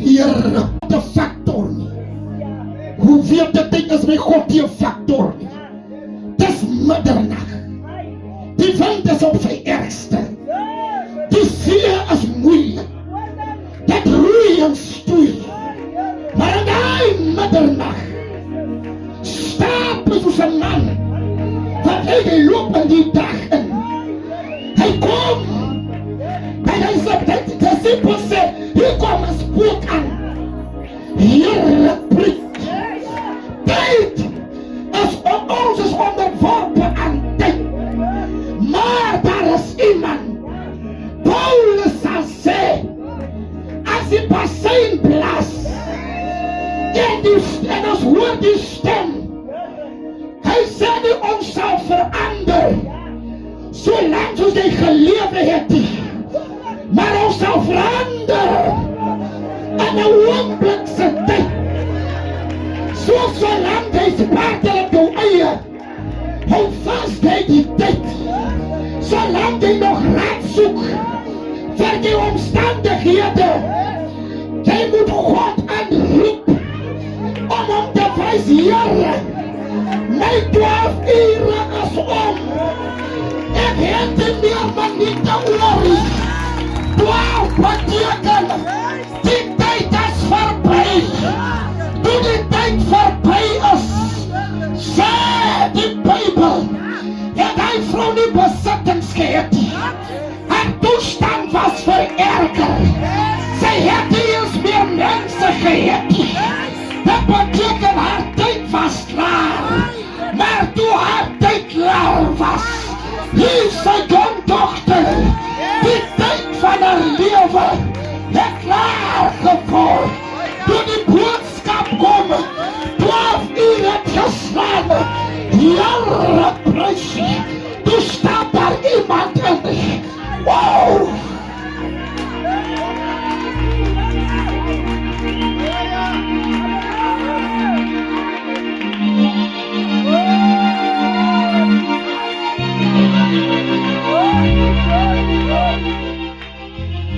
Here de factor nie. Hoeveel te ding is my God die factor nie. Dis middernag. Die wind is op sy ergste. Die see is moeilik. Dit roei en stoei. Maar in die middernag stap soos 'n man wat hy loop in die dag in. Hy kom by die disciples sê, hier kom 'n spook aan. Here preek. Tyd is ons is onderworpe aan tyd. Maar daar is iemand. Paulus sal sê, as die bassein blaas en ons hoor die stem, hy sê nie ons sal verander solang soos hy gelewe het, maar ons sal verander in 'n oomblikse tyd. Solang hy spaartelik jou eie, hou vast hy die tyd. Solang hy nog raad soek vir die omstandighede, jy moet God aanroep om hom te wys, Here, my 12 ure is om. Ek het nie meer minute oor. 12 beteken, die tyd is verby. Toe die tyd verby is, sê die Bybel, het hy vrou nie besittings gehad. Haar toestand was vererger. Sy het nie eens meer mense gehad. Dat beteken haar tyd was klaar. Maar toe haar tyd klaar was, hier sy dogter, die tyd van haar lewe het klaar geword. Toe die boodskap kom, 12 uur het geslaan, Here prys, toe stap daar iemand in. Wow!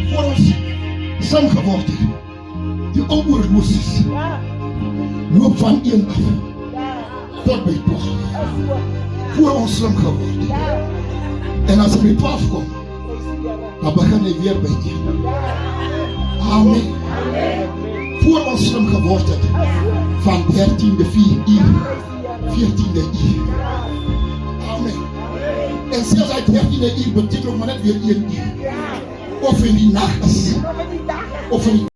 Voor ons slim geword het, die ou oor Moses loop van 1 af tot by 12. Voor ons slim geword het. En as hy by 12 kom, dan begin hy weer by 1. Amen. Voor ons slim geword het, van 13de 4 uur, 14de uur. Amen. En selfs hy 13de uur beteken ook maar net weer 1 uur. Of in die nacht is, of in die